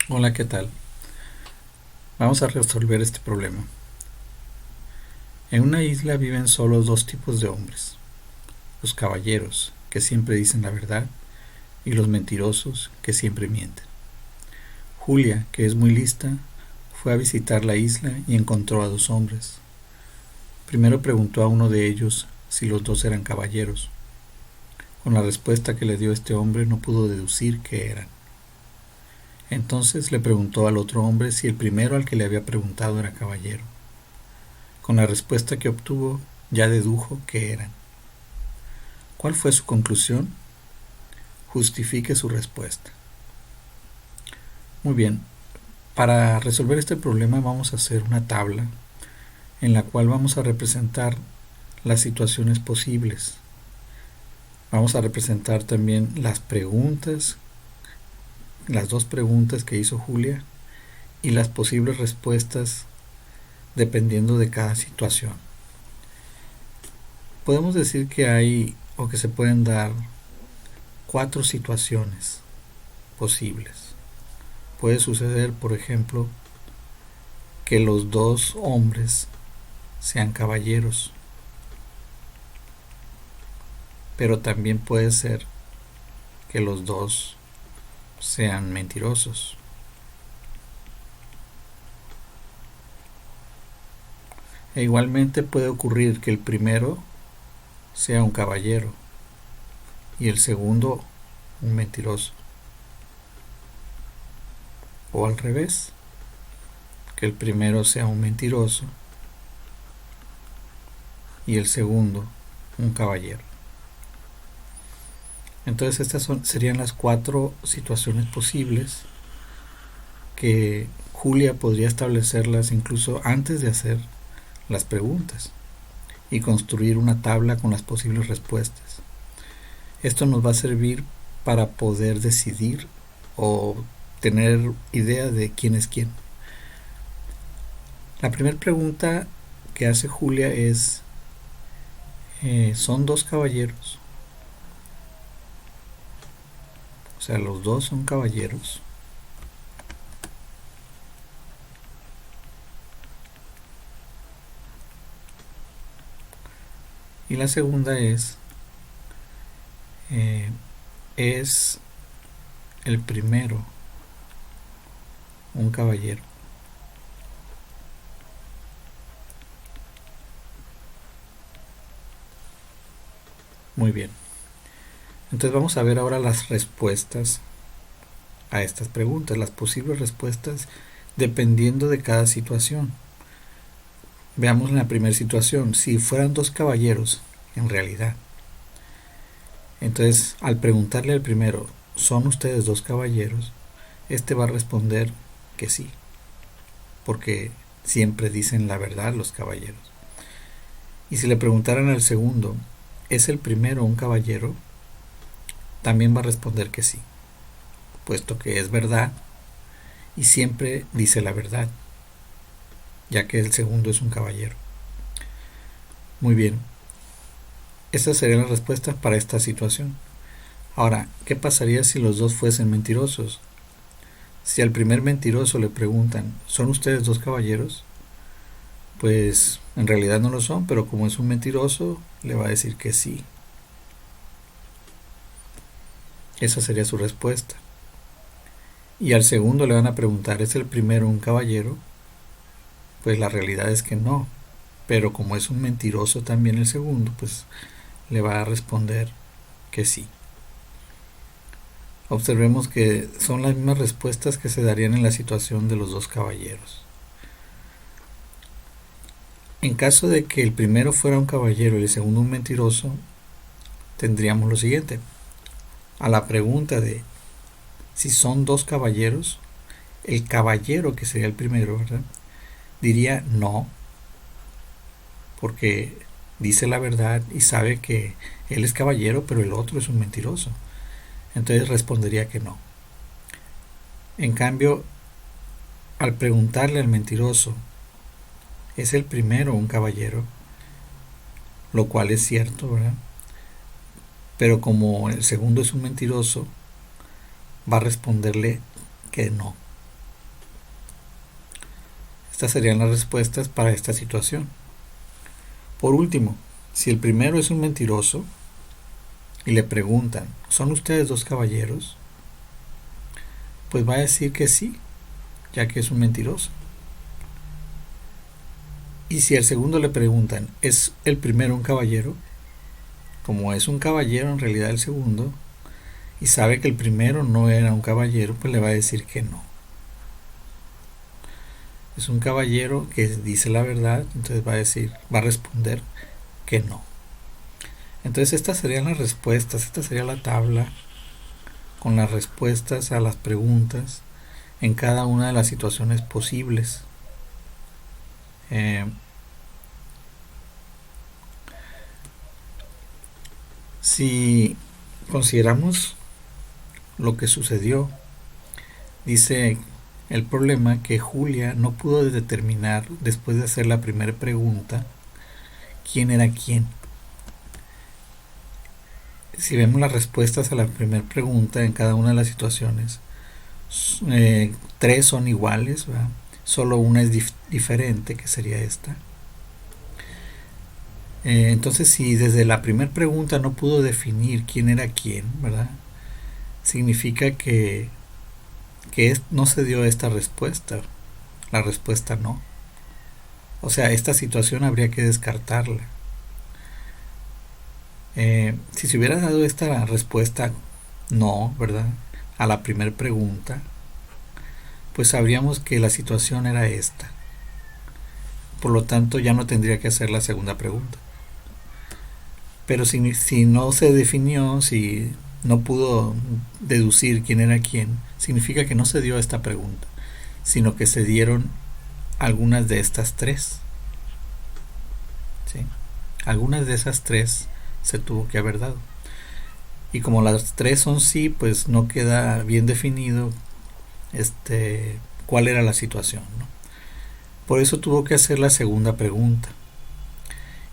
Hola, ¿qué tal? Vamos a resolver este problema. En una isla viven solo dos tipos de hombres: los caballeros, que siempre dicen la verdad, y los mentirosos, que siempre mienten. Julia, que es muy lista, fue a visitar la isla y encontró a dos hombres. Primero preguntó a uno de ellos si los dos eran caballeros. Con la respuesta que le dio este hombre no pudo deducir qué eran. Entonces le preguntó al otro hombre si el primero al que le había preguntado era caballero. Con la respuesta que obtuvo, ya dedujo que eran. ¿Cuál fue su conclusión? Justifique su respuesta. Muy bien, para resolver este problema vamos a hacer una tabla en la cual vamos a representar las situaciones posibles. Vamos a representar también las preguntas, las dos preguntas que hizo Julia y las posibles respuestas dependiendo de cada situación. Podemos decir que hay o que se pueden dar cuatro situaciones posibles. Puede suceder, por ejemplo, que los dos hombres sean caballeros, pero también puede ser que los dos sean mentirosos. E igualmente puede ocurrir que el primero sea un caballero y el segundo un mentiroso. O al revés, que el primero sea un mentiroso y el segundo un caballero. Entonces serían las cuatro situaciones posibles que Julia podría establecerlas incluso antes de hacer las preguntas y construir una tabla con las posibles respuestas. Esto nos va a servir para poder decidir o tener idea de quién es quién. La primera pregunta que hace Julia es, ¿son dos caballeros? O sea, los dos son caballeros. Y la segunda ¿es el primero un caballero? Muy bien. Entonces vamos a ver ahora las respuestas a estas preguntas, las posibles respuestas dependiendo de cada situación. Veamos la primera situación. Si fueran dos caballeros, en realidad, entonces al preguntarle al primero, ¿son ustedes dos caballeros? Este va a responder que sí, porque siempre dicen la verdad los caballeros. Y si le preguntaran al segundo, ¿es el primero un caballero? También va a responder que sí, puesto que es verdad y siempre dice la verdad, ya que el segundo es un caballero. Muy bien, esas serían las respuestas para esta situación. Ahora, ¿qué pasaría si los dos fuesen mentirosos? Si al primer mentiroso le preguntan, ¿son ustedes dos caballeros? Pues en realidad no lo son, pero como es un mentiroso, le va a decir que sí. Esa sería su respuesta. Y al segundo le van a preguntar, ¿es el primero un caballero? Pues la realidad es que no. Pero como es un mentiroso también el segundo, pues le va a responder que sí. Observemos que son las mismas respuestas que se darían en la situación de los dos caballeros. En caso de que el primero fuera un caballero y el segundo un mentiroso, tendríamos lo siguiente. A la pregunta de si son dos caballeros, el caballero, que sería el primero, ¿verdad?, diría no, porque dice la verdad y sabe que él es caballero, pero el otro es un mentiroso. Entonces respondería que no. En cambio, al preguntarle al mentiroso, ¿es el primero un caballero? Lo cual es cierto, ¿verdad? Pero como el segundo es un mentiroso, va a responderle que no. Estas serían las respuestas para esta situación. Por último, si el primero es un mentiroso y le preguntan, ¿son ustedes dos caballeros? Pues va a decir que sí, ya que es un mentiroso. Y si al segundo le preguntan, ¿es el primero un caballero? Como es un caballero en realidad el segundo, y sabe que el primero no era un caballero, pues le va a decir que no. Es un caballero que dice la verdad, entonces va a responder que no. Entonces estas serían las respuestas, esta sería la tabla con las respuestas a las preguntas en cada una de las situaciones posibles. Si consideramos lo que sucedió, dice el problema que Julia no pudo determinar, después de hacer la primera pregunta, quién era quién. Si vemos las respuestas a la primera pregunta en cada una de las situaciones, 3 son iguales, ¿verdad? Solo una es diferente, que sería esta. Entonces, si desde la primera pregunta no pudo definir quién era quién, ¿verdad? Significa que no se dio esta respuesta. La respuesta no. O sea, esta situación habría que descartarla. Si se hubiera dado esta respuesta no, ¿verdad? A la primera pregunta, pues sabríamos que la situación era esta. Por lo tanto, ya no tendría que hacer la segunda pregunta. Pero si no se definió, si no pudo deducir quién era quién, significa que no se dio esta pregunta, sino que se dieron algunas de estas 3. ¿Sí? Algunas de esas 3 se tuvo que haber dado. Y como las 3 son sí, pues no queda bien definido cuál era la situación, ¿no? Por eso tuvo que hacer la segunda pregunta.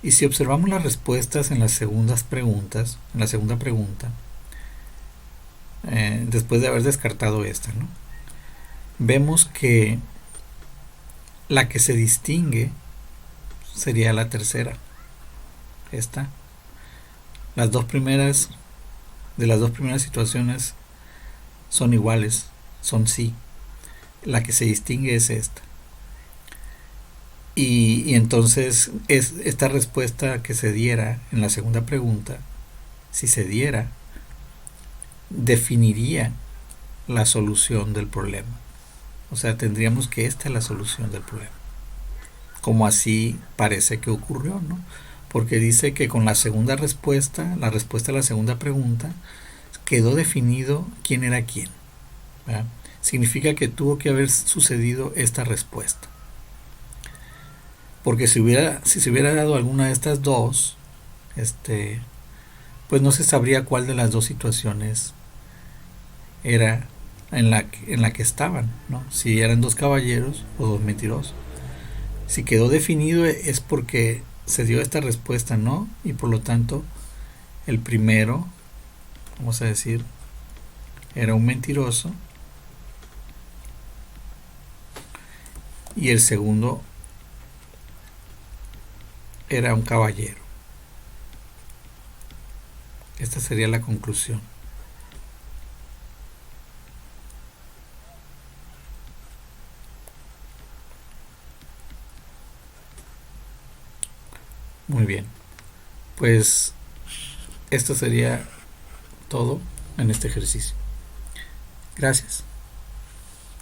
Y si observamos las respuestas en las segundas preguntas, en la segunda pregunta, después de haber descartado esta, ¿no? Vemos que la que se distingue sería la tercera. Esta. Las dos primeras situaciones son iguales, son sí. La que se distingue es esta. Y entonces esta respuesta que se diera en la segunda pregunta, si se diera, definiría la solución del problema. O sea, tendríamos que esta es la solución del problema. Como así parece que ocurrió, ¿no? Porque dice que con la segunda respuesta, la respuesta a la segunda pregunta, quedó definido quién era quién, ¿verdad? Significa que tuvo que haber sucedido esta respuesta. Porque si se hubiera dado alguna de estas dos, pues no se sabría cuál de las dos situaciones era en la que estaban, ¿no? Si eran dos caballeros o dos mentirosos. Si quedó definido es porque se dio esta respuesta no, y por lo tanto el primero, vamos a decir, era un mentiroso y el segundo era un caballero. Esta sería la conclusión. Muy bien. Pues esto sería todo en este ejercicio. Gracias.